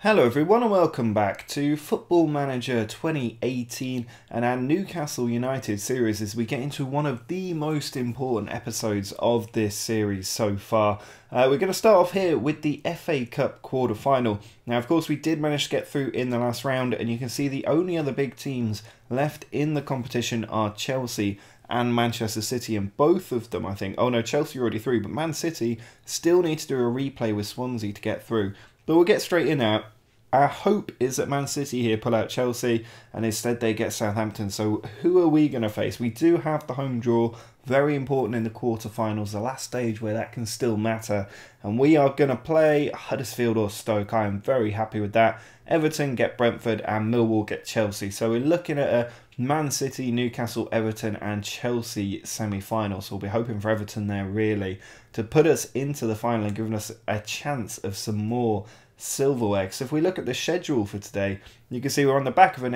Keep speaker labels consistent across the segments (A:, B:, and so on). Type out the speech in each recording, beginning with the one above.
A: Hello everyone and welcome back to Football Manager 2018 and our Newcastle United series as we get into one of the most important episodes of this series so far. We're going to start off here with the FA Cup quarter-final. Now of course we did manage to get through in the last round, and you can see the only other big teams left in the competition are Chelsea and Manchester City, and both of them I think, oh no, Chelsea are already through, but Man City still need to do a replay with Swansea to get through. But we'll get straight in now. Our hope is that Man City here pull out Chelsea and instead they get Southampton. So who are we going to face? We do have the home draw, very important in the quarterfinals, the last stage where that can still matter. And we are going to play Huddersfield or Stoke. I am very happy with that. Everton get Brentford and Millwall get Chelsea. So we're looking at a Man City, Newcastle, Everton and Chelsea semi-final. So we'll be hoping for Everton there really to put us into the final and giving us a chance of some more silverware. So if we look at the schedule for today, you can see we're on the back of an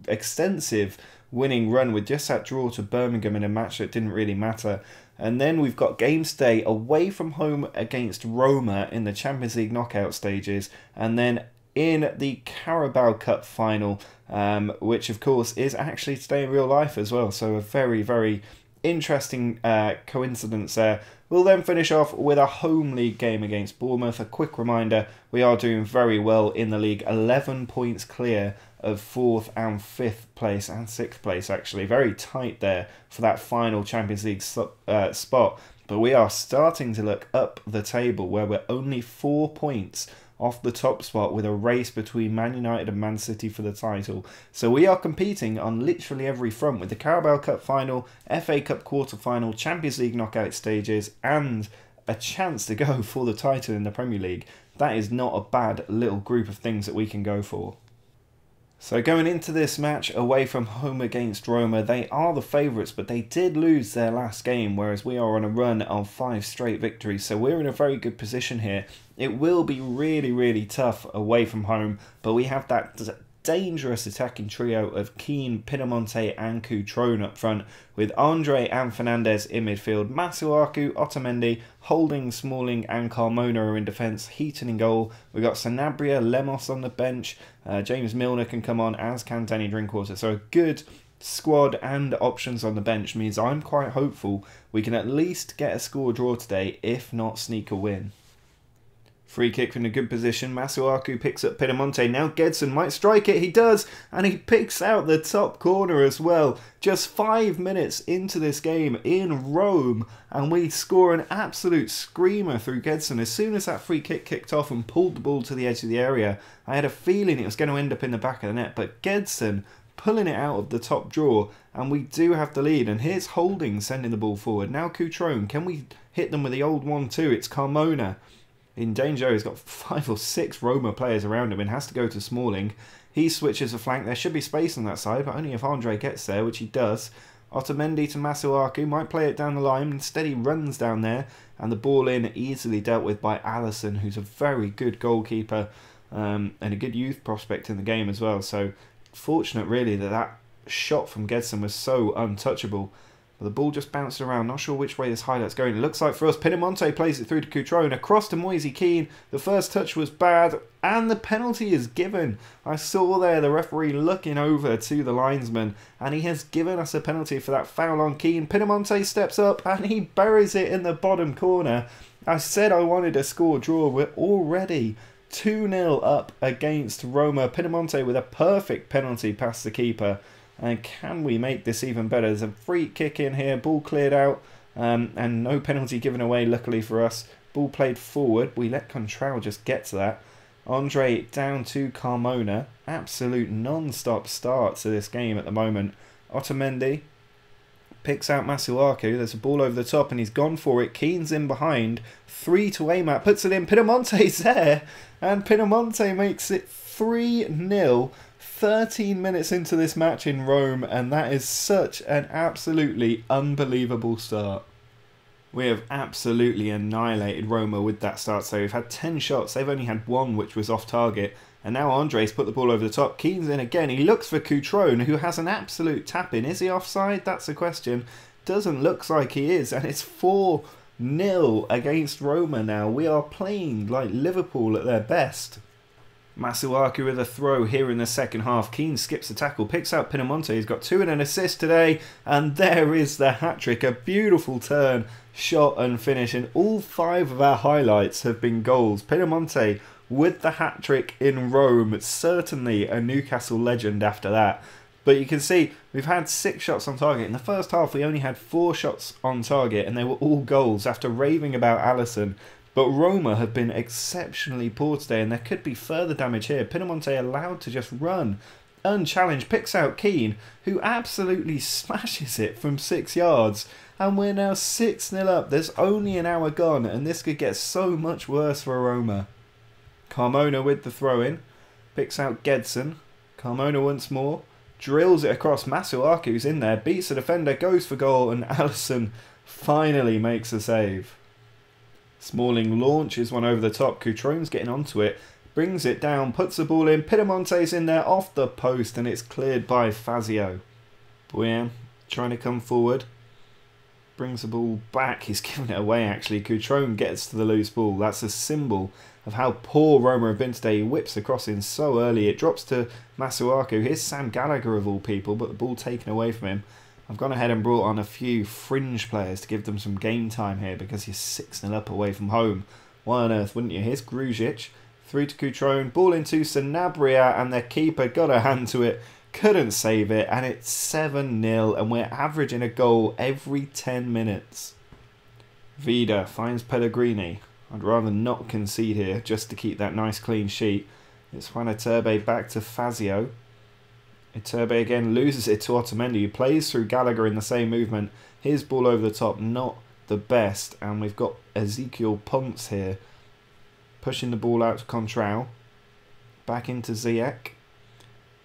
A: extensive winning run with just that draw to Birmingham in a match that didn't really matter. And then we've got games today away from home against Roma in the Champions League knockout stages, and then in the Carabao Cup final, which of course is actually today in real life as well. So a very, very interesting coincidence there. We'll then finish off with a home league game against Bournemouth. A quick reminder, we are doing very well in the league, 11 points clear of 4th and 5th place and 6th place actually. Very tight there for that final Champions League spot. But we are starting to look up the table where we're only 4 points off the top spot with a race between Man United and Man City for the title. So we are competing on literally every front with the Carabao Cup final, FA Cup quarter-final, Champions League knockout stages and a chance to go for the title in the Premier League. That is not a bad little group of things that we can go for. So going into this match away from home against Roma, they are the favourites, but they did lose their last game, whereas we are on a run of 5 straight victories. So we're in a very good position here. It will be really, really tough away from home, but we have that dangerous attacking trio of Keane, Pinamonti and Cutrone up front, with Andre and Fernandes in midfield, Masuaku, Otamendi, Holding, Smalling and Carmona are in defence, Heaton in goal. We've got Sanabria, Lemos on the bench, James Milner can come on, as can Danny Drinkwater. So a good squad and options on the bench means I'm quite hopeful we can at least get a score draw today, if not sneak a win. Free kick from a good position, Masuaku picks up Pinamonti, now Gedson might strike it, he does, and he picks out the top corner as well. Just 5 minutes into this game in Rome, and we score an absolute screamer through Gedson. As soon as that free kick kicked off and pulled the ball to the edge of the area, I had a feeling it was going to end up in the back of the net, but Gedson pulling it out of the top drawer, and we do have the lead. And here's Holding sending the ball forward. Now Cutrone, can we hit them with the old 1-2? It's Carmona in danger. He's got 5 or 6 Roma players around him and has to go to Smalling. He switches a flank. There should be space on that side, but only if Andre gets there, which he does. Otamendi to Masuaku, might play it down the line. Instead he runs down there, and the ball in easily dealt with by Allison, who's a very good goalkeeper and a good youth prospect in the game as well. So fortunate really that shot from Gedson was so untouchable. But the ball just bounced around. Not sure which way this highlight's going. It looks like for us, Pinamonti plays it through to Cutrone. Across to Moise Keane. The first touch was bad. And the penalty is given. I saw there the referee looking over to the linesman. And he has given us a penalty for that foul on Keane. Pinamonti steps up and he buries it in the bottom corner. I said I wanted a score draw. We're already 2-0 up against Roma. Pinamonti with a perfect penalty past the keeper. And can we make this even better? There's a free kick in here, ball cleared out, and no penalty given away, luckily for us. Ball played forward, we let Contral just get to that. Andre down to Carmona, absolute non-stop start to this game at the moment. Otamendi picks out Masuaku, there's a ball over the top and he's gone for it. Keane's in behind, 3 to aim at, puts it in, Pinamonti's there, and Pinamonti makes it 3-0. 13 minutes into this match in Rome, and that is such an absolutely unbelievable start. We have absolutely annihilated Roma with that start. So we've had 10 shots, they've only had 1 which was off target, and now Andre's put the ball over the top. Keane's in again, he looks for Cutrone, who has an absolute tap in. Is he offside? That's the question. Doesn't look like he is, and it's 4 against Roma now. We are playing like Liverpool at their best. Masuaku with a throw here in the second half. Keane skips the tackle, picks out Pinamonti. He's got 2 and an assist today. And there is the hat-trick. A beautiful turn, shot and finish. And all 5 of our highlights have been goals. Pinamonti with the hat-trick in Rome. Certainly a Newcastle legend after that. But you can see we've had 6 shots on target. In the first half we only had 4 shots on target and they were all goals after raving about Alisson. But Roma have been exceptionally poor today and there could be further damage here. Pinamonti allowed to just run unchallenged, picks out Keane, who absolutely smashes it from 6 yards. And we're now 6-0 up. There's only an hour gone and this could get so much worse for Roma. Carmona with the throw-in, picks out Gedson. Carmona once more, drills it across. Masuaku's in there, beats the defender, goes for goal, and Alisson finally makes a save. Smalling launches one over the top. Cutrone's getting onto it, brings it down, puts the ball in. Pinamonti's in there off the post, and it's cleared by Fazio. Boyan trying to come forward, brings the ball back. He's given it away actually. Cutrone gets to the loose ball. That's a symbol of how poor Roma have been today. He whips the cross in so early. It drops to Masuaku. Here's Sam Gallagher of all people, but the ball taken away from him. I've gone ahead and brought on a few fringe players to give them some game time here because you're 6-0 up away from home. Why on earth wouldn't you? Here's Grujic, through to Cutrone, ball into Sanabria, and their keeper got a hand to it, couldn't save it, and it's 7-0, and we're averaging a goal every 10 minutes. Vida finds Pellegrini. I'd rather not concede here just to keep that nice clean sheet. It's Juan Iturbe back to Fazio. Iturbe again loses it to Otamendi, who plays through Gallagher in the same movement. His ball over the top, not the best. And we've got Ezekiel Ponce here, pushing the ball out to Contrao. Back into Ziyech.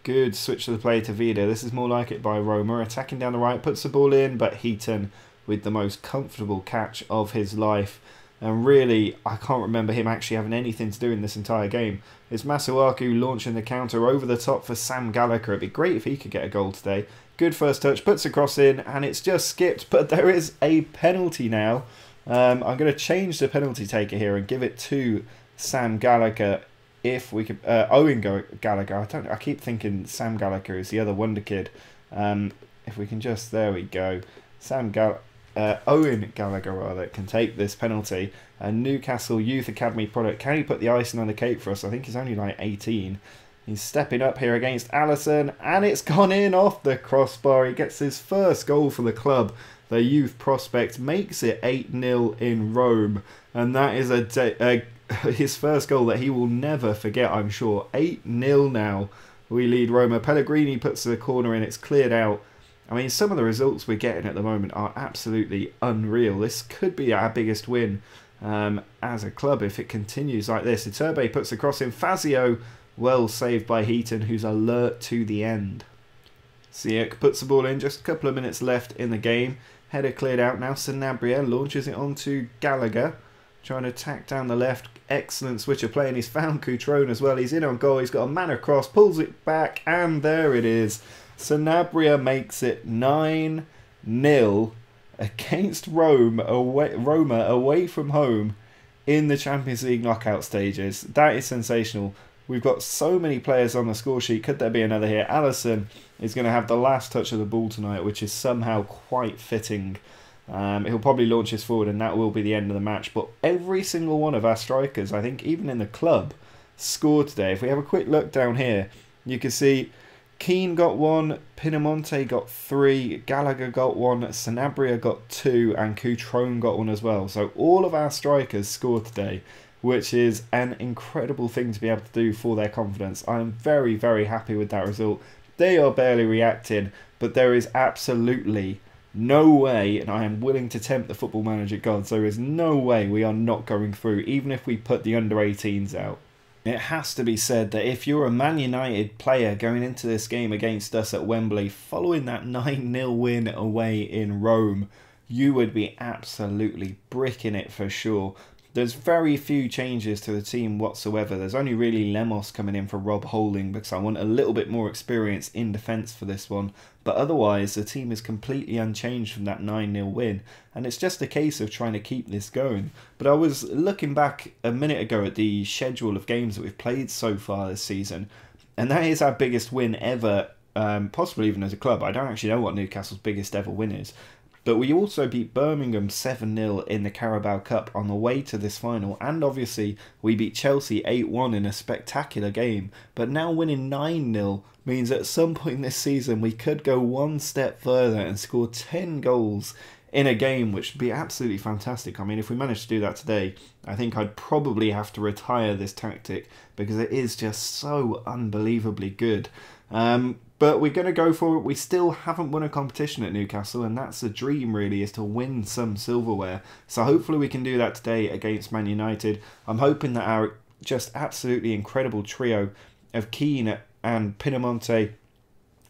A: Good switch of the play to Vida. This is more like it by Roma. Attacking down the right, puts the ball in, but Heaton with the most comfortable catch of his life. And really, I can't remember him actually having anything to do in this entire game. It's Masuaku launching the counter over the top for Sam Gallagher. It'd be great if he could get a goal today. Good first touch, puts a cross in, and it's just skipped. But there is a penalty now. I'm going to change the penalty taker here and give it to Sam Gallagher. If we could, Owen Gallagher. I keep thinking Sam Gallagher is the other wonder kid. If we can just, there we go. Owen Gallagher rather can take this penalty. A Newcastle Youth Academy product. Can he put the icing on the cake for us? I think he's only like 18. He's stepping up here against Alisson, and it's gone in off the crossbar. He gets his first goal for the club. The youth prospect makes it 8-0 in Rome, and that is his first goal that he will never forget, I'm sure. 8-0 now. We lead Roma. Pellegrini puts the corner in. It's cleared out. I mean, some of the results we're getting at the moment are absolutely unreal. This could be our biggest win as a club if it continues like this. Iturbe puts the cross in. Fazio, well saved by Heaton, who's alert to the end. Ziyech puts the ball in. Just a couple of minutes left in the game. Header cleared out now. Sanabria launches it onto Gallagher, trying to attack down the left. Excellent switch of play, and he's found Cutrone as well. He's in on goal. He's got a man across, pulls it back, and there it is. Sanabria makes it 9-0 against Roma away from home in the Champions League knockout stages. That is sensational. We've got so many players on the score sheet. Could there be another here? Alisson is going to have the last touch of the ball tonight, which is somehow quite fitting. He'll probably launch his forward, and that will be the end of the match. But every single one of our strikers, I think even in the club, scored today. If we have a quick look down here, you can see Keane got 1, Pinamonti got 3, Gallagher got 1, Sanabria got 2, and Cutrone got 1 as well. So all of our strikers scored today, which is an incredible thing to be able to do for their confidence. I'm very, very happy with that result. They are barely reacting, but there is absolutely no way, and I am willing to tempt the football manager gods, there is no way we are not going through, even if we put the under-18s out. It has to be said that if you're a Man United player going into this game against us at Wembley, following that 9-0 win away in Rome, you would be absolutely bricking it for sure. There's very few changes to the team whatsoever. There's only really Lemos coming in for Rob Holding because I want a little bit more experience in defence for this one. But otherwise, the team is completely unchanged from that 9-0 win. And it's just a case of trying to keep this going. But I was looking back a minute ago at the schedule of games that we've played so far this season. And that is our biggest win ever, possibly even as a club. I don't actually know what Newcastle's biggest ever win is. But we also beat Birmingham 7-0 in the Carabao Cup on the way to this final. And obviously, we beat Chelsea 8-1 in a spectacular game. But now winning 9-0 means at some point this season we could go one step further and score 10 goals in a game, which would be absolutely fantastic. I mean, if we managed to do that today, I think I'd probably have to retire this tactic because it is just so unbelievably good. But we're going to go for it. We still haven't won a competition at Newcastle, and that's the dream, really, is to win some silverware. So hopefully we can do that today against Man United. I'm hoping that our just absolutely incredible trio of Keane and Pinamonte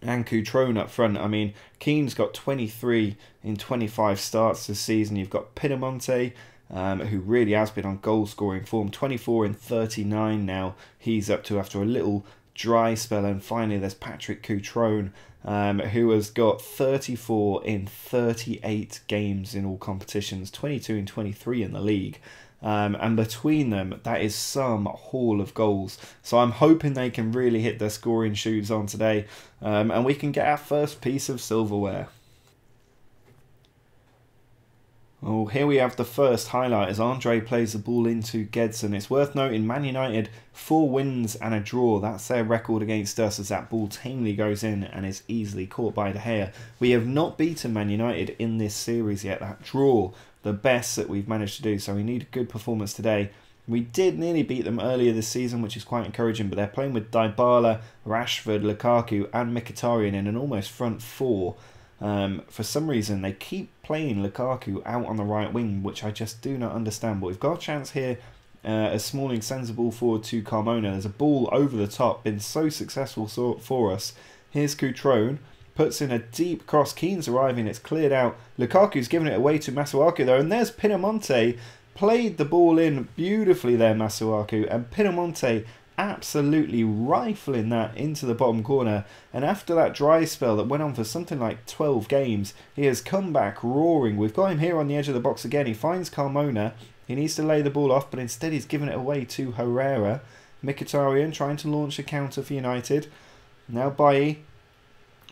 A: and Cutrone up front. I mean, Keane's got 23 in 25 starts this season. You've got Pinamonte, who really has been on goal-scoring form. 24 in 39 now he's up to after a little dry spell. And finally there's Patrick Cutrone, who has got 34 in 38 games in all competitions, 22 in 23 in the league. And between them, that is some haul of goals. So I'm hoping they can really hit their scoring shoes on today, and we can get our first piece of silverware. Oh, here we have the first highlight as Andre plays the ball into Gedson. It's worth noting Man United 4 wins and a draw. That's their record against us as that ball tamely goes in and is easily caught by De Gea. We have not beaten Man United in this series yet. That draw, the best that we've managed to do, so we need a good performance today. We did nearly beat them earlier this season, which is quite encouraging, but they're playing with Dybala, Rashford, Lukaku and Mkhitaryan in an almost front four. For some reason, they keep playing Lukaku out on the right wing, which I just do not understand. But we've got a chance here as Smalling sends the ball forward to Carmona. There's a ball over the top, been so successful for us. Here's Cutrone, puts in a deep cross. Keane's arriving, it's cleared out. Lukaku's given it away to Masuaku though, and there's Pinamonte. Played the ball in beautifully there, Masuaku, and Pinamonte absolutely rifling that into the bottom corner. And after that dry spell that went on for something like 12 games, he has come back roaring. We've got him here on the edge of the box again. He finds Carmona. He needs to lay the ball off, but instead he's given it away to Herrera. Mkhitaryan trying to launch a counter for United. Now Bailly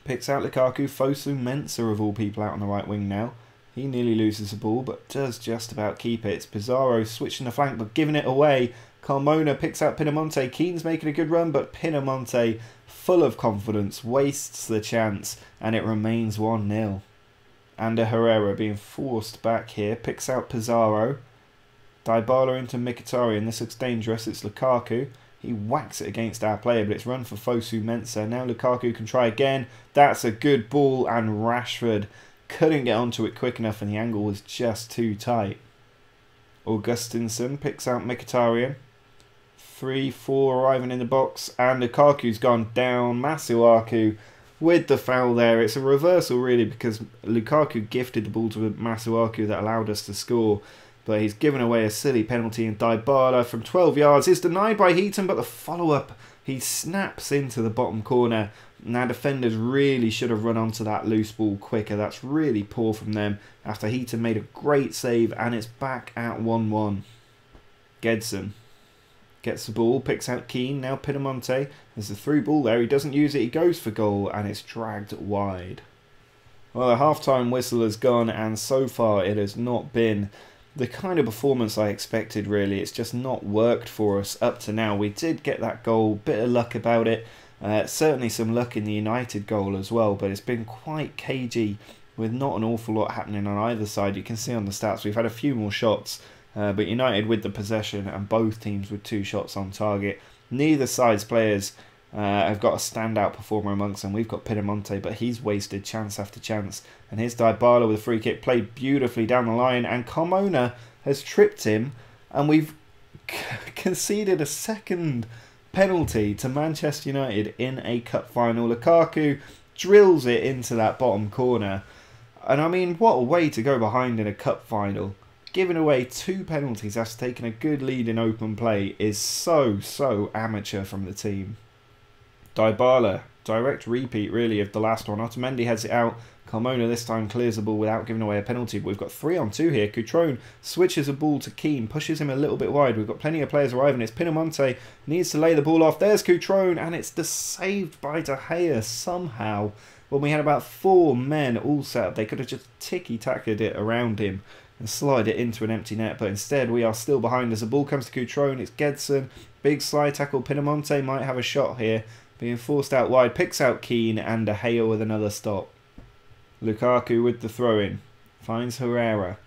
A: picks out Lukaku. Fosu Mensah of all people out on the right wing now. He nearly loses the ball, but does just about keep it. It's Pizarro switching the flank, but giving it away. Carmona picks out Pinamonte. Keane's making a good run, but Pinamonte, full of confidence, wastes the chance, and it remains 1-0. Ander Herrera being forced back here, picks out Pizarro. Dybala into Mkhitaryan. This looks dangerous. It's Lukaku. He whacks it against our player, but it's run for Fosu Mensah. Now Lukaku can try again. That's a good ball, and Rashford couldn't get onto it quick enough, and the angle was just too tight. Augustinsson picks out Mkhitaryan. 3-4 arriving in the box, and Lukaku's gone down. Masuaku with the foul there. It's a reversal really, because Lukaku gifted the ball to Masuaku that allowed us to score, but he's given away a silly penalty, and Dybala from 12 yards is denied by Heaton, but the follow-up, he snaps into the bottom corner. Now defenders really should have run onto that loose ball quicker. That's really poor from them after Heaton made a great save, and it's back at 1-1. Gedson gets the ball, picks out Keane, now Pinamonte. There's a through ball there, he doesn't use it, he goes for goal, and it's dragged wide. Well, the half-time whistle has gone, and so far it has not been the kind of performance I expected really. It's just not worked for us up to now. We did get that goal, bit of luck about it. Certainly some luck in the United goal as well, but it's been quite cagey with not an awful lot happening on either side. You can see on the stats we've had a few more shots, but United with the possession and both teams with 2 shots on target. Neither side's players have got a standout performer amongst them. We've got Pinamonte, but he's wasted chance after chance. And here's Dybala with a free kick, played beautifully down the line, and Carmona has tripped him, and we've conceded a second penalty to Manchester United in a cup final. Lukaku drills it into that bottom corner, and I mean, what a way to go behind in a cup final. giving away 2 penalties after taking a good lead in open play is so amateur from the team. Dybala, direct repeat really of the last one. Otamendi heads it out. Carmona this time clears the ball without giving away a penalty. But we've got 3-on-2 here. Cutrone switches a ball to Keane, pushes him a little bit wide. We've got plenty of players arriving. It's Pinamonte, needs to lay the ball off. There's Cutrone, and it's saved by De Gea somehow. When we had about 4 men all set up, they could have just ticky-tacked it around him and slide it into an empty net. But instead, we are still behind as the ball comes to Cutrone. It's Gedson. Big slide tackle. Pinamonte might have a shot here. Being forced out wide. Picks out Keane, and De Gea with another stop. Lukaku with the throw-in. Finds Herrera.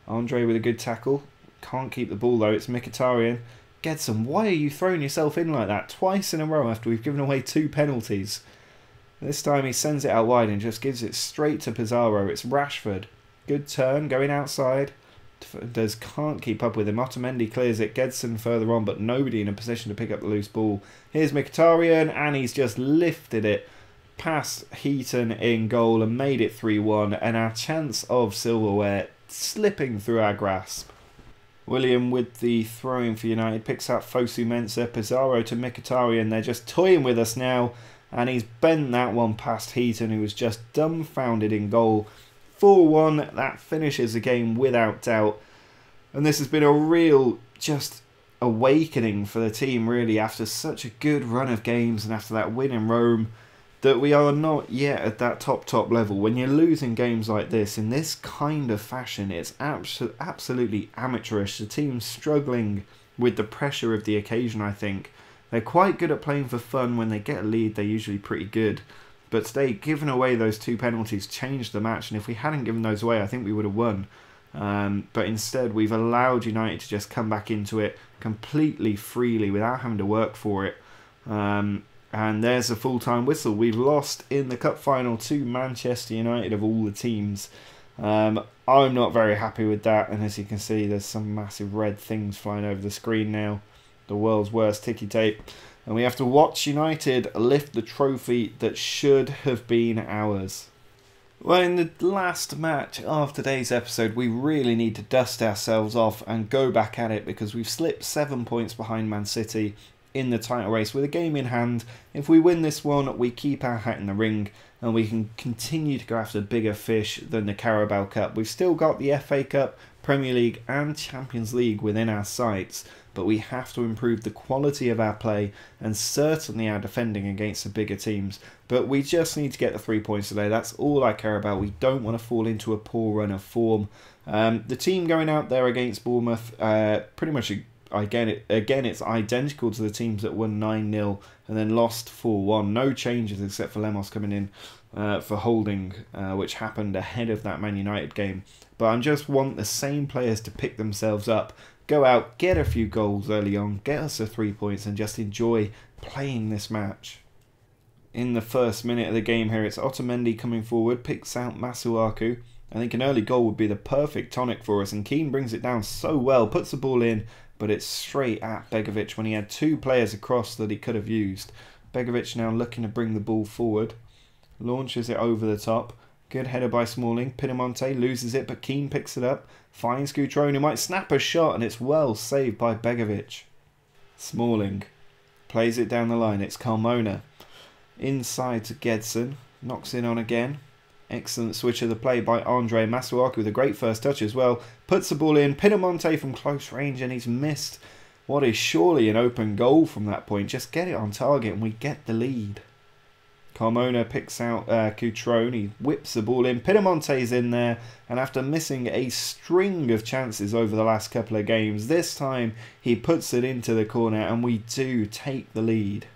A: Andre with a good tackle. Can't keep the ball though. It's Mkhitaryan. Gedson, why are you throwing yourself in like that? Twice in a row after we've given away 2 penalties. This time he sends it out wide and just gives it straight to Pizarro. It's Rashford. Good turn, going outside. Can't keep up with him. Otamendi clears it. Gedson further on, but nobody in a position to pick up the loose ball. Here's Mkhitaryan, and he's just lifted it past Heaton in goal and made it 3-1. And our chance of silverware slipping through our grasp. William with the throw-in for United picks out Fosu Mensah. Pizarro to Mkhitaryan. They're just toying with us now. And he's bent that one past Heaton, who was just dumbfounded in goal. 4-1, that finishes the game without doubt. And this has been a real just awakening for the team, really, after such a good run of games and after that win in Rome, that we are not yet at that top level. When you're losing games like this, in this kind of fashion, it's absolutely amateurish. The team's struggling with the pressure of the occasion, I think. They're quite good at playing for fun. When they get a lead, they're usually pretty good. But today, giving away those 2 penalties changed the match. And if we hadn't given those away, I think we would have won. But instead, we've allowed United to just come back into it completely freely without having to work for it. And there's a full-time whistle. We've lost in the cup final to Manchester United of all the teams. I'm not very happy with that. And as you can see, there's some massive red things flying over the screen now. The world's worst ticky tape. And we have to watch United lift the trophy that should have been ours. Well, in the last match of today's episode, we really need to dust ourselves off and go back at it, because we've slipped 7 points behind Man City in the title race with a game in hand. If we win this one, we keep our hat in the ring and we can continue to go after bigger fish than the Carabao Cup. We've still got the FA Cup, Premier League and Champions League within our sights, but we have to improve the quality of our play and certainly our defending against the bigger teams. But we just need to get the 3 points today. That's all I care about. We don't want to fall into a poor run of form. The team going out there against Bournemouth, pretty much again it's identical to the teams that won 9-0 and then lost 4-1. No changes except for Lemos coming in for holding, which happened ahead of that Man United game. But I just want the same players to pick themselves up, go out, get a few goals early on, get us the 3 points and just enjoy playing this match. In the first minute of the game here, it's Otamendi coming forward, picks out Masuaku. I think an early goal would be the perfect tonic for us, and Keane brings it down so well, puts the ball in, but it's straight at Begovic when he had 2 players across that he could have used. Begovic now looking to bring the ball forward, launches it over the top. Good header by Smalling. Pinamonte loses it, but Keane picks it up. Finds Cutrone, who might snap a shot, and it's well saved by Begovic. Smalling plays it down the line. It's Carmona. Inside to Gedson. Knocks in on again. Excellent switch of the play by Andre. Masuaku with a great first touch as well. Puts the ball in. Pinamonte from close range, and he's missed what is surely an open goal from that point. Just get it on target and we get the lead. Carmona picks out Cutrone. He whips the ball in. Pinamonte's in there, and after missing a string of chances over the last couple of games, this time he puts it into the corner and we do take the lead.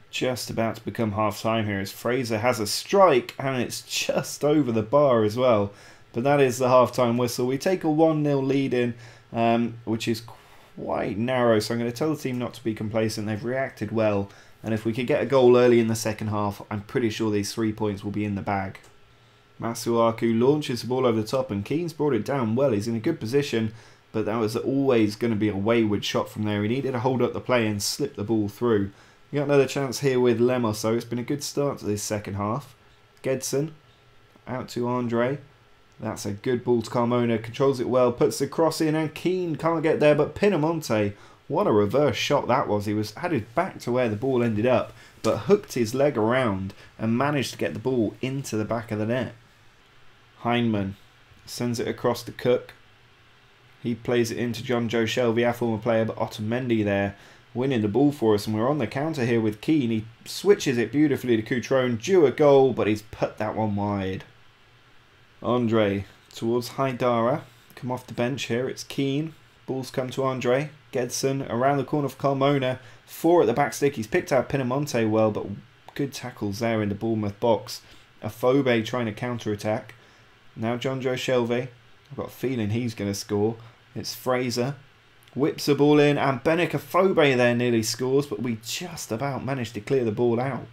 A: Just about to become half time here as Fraser has a strike, and it's just over the bar as well. But that is the half time whistle. We take a 1-0 lead in, which is quite narrow, so I'm going to tell the team not to be complacent. They've reacted well, and if we could get a goal early in the second half, I'm pretty sure these 3 points will be in the bag. Masuaku launches the ball over the top, and Keane's brought it down well. He's in a good position, but that was always going to be a wayward shot from there. He needed to hold up the play and slip the ball through. We got another chance here with Lemos, so it's been a good start to this second half. Gedson out to Andre. That's a good ball to Carmona, controls it well, puts the cross in, and Keane can't get there, but Pinamonte, what a reverse shot that was. He had his back to where the ball ended up, but hooked his leg around and managed to get the ball into the back of the net. Heinemann sends it across to Cook. He plays it into John Joe Shelvey, our former player, but Otamendi there winning the ball for us, and we're on the counter here with Keane. He switches it beautifully to Cutrone, due a goal, but he's put that one wide. Andre towards Haidara, come off the bench here, it's Keane. Balls come to Andre. Gedson around the corner for Carmona. 4 at the back stick. He's picked out Pinamonte well, but good tackles there in the Bournemouth box. Afobe trying to counter-attack. Now John Joe Shelvey. I've got a feeling he's going to score. It's Fraser. Whips the ball in, and Benik Afobe there nearly scores, but we just about managed to clear the ball out.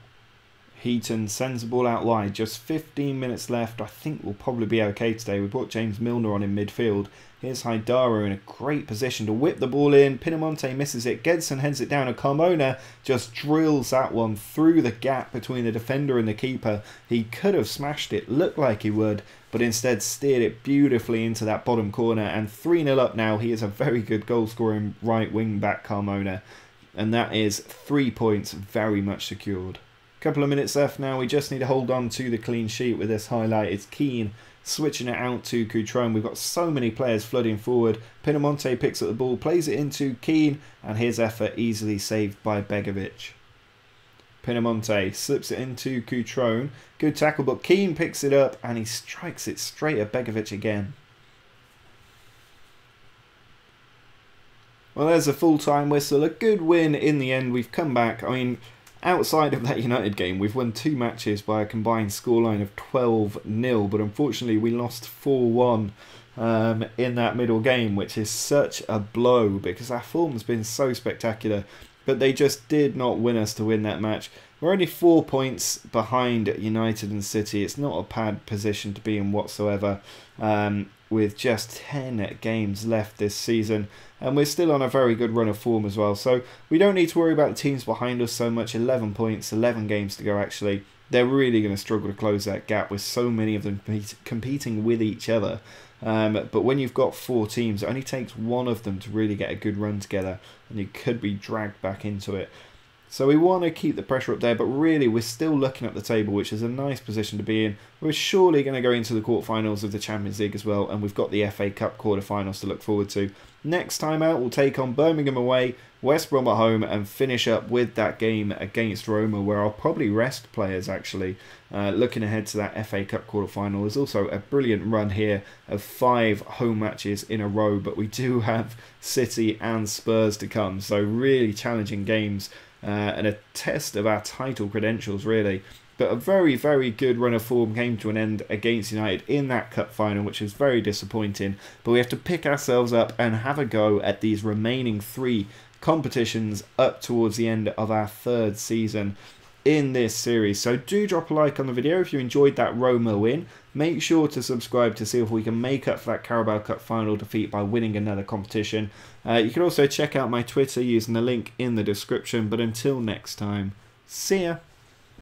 A: Heaton sends the ball out wide. Just 15 minutes left. I think we'll probably be okay today. We brought James Milner on in midfield. Here's Haidara in a great position to whip the ball in. Pinamonte misses it. Gedson heads it down, and Carmona just drills that one through the gap between the defender and the keeper. He could have smashed it, looked like he would, but instead steered it beautifully into that bottom corner. And 3-0 up now. He is a very good goal-scoring right wing-back, Carmona. And that is 3 points very much secured. Couple of minutes left now. We just need to hold on to the clean sheet with this highlight. It's Keane switching it out to Cutrone. We've got so many players flooding forward. Pinamonte picks up the ball, plays it into Keane, and his effort easily saved by Begovic. Pinamonte slips it into Cutrone. Good tackle, but Keane picks it up and he strikes it straight at Begovic again. Well, there's a full-time whistle. A good win in the end. We've come back. I mean, outside of that United game, we've won 2 matches by a combined scoreline of 12-0, but unfortunately we lost 4-1 in that middle game, which is such a blow because our form's been so spectacular, but they just did not win us to win that match. We're only 4 points behind United and City. It's not a bad position to be in whatsoever, with just 10 games left this season. And we're still on a very good run of form as well. So we don't need to worry about the teams behind us so much. 11 points, 11 games to go actually. They're really going to struggle to close that gap with so many of them competing with each other. But when you've got 4 teams, it only takes one of them to really get a good run together. And you could be dragged back into it. So we want to keep the pressure up there, but really we're still looking at the table, which is a nice position to be in. We're surely going to go into the quarterfinals of the Champions League as well, and we've got the FA Cup quarterfinals to look forward to. Next time out, we'll take on Birmingham away, West Brom at home, and finish up with that game against Roma, where I'll probably rest players actually. Looking ahead to that FA Cup quarterfinal, there's also a brilliant run here of 5 home matches in a row, but we do have City and Spurs to come, so really challenging games. And a test of our title credentials really, but a very, very good run of form came to an end against United in that cup final, which is very disappointing, but we have to pick ourselves up and have a go at these remaining 3 competitions up towards the end of our 3rd season in this series. So do drop a like on the video if you enjoyed that Roma win. Make sure to subscribe to see if we can make up for that Carabao Cup final defeat by winning another competition. You can also check out my Twitter using the link in the description. But until next time, see ya!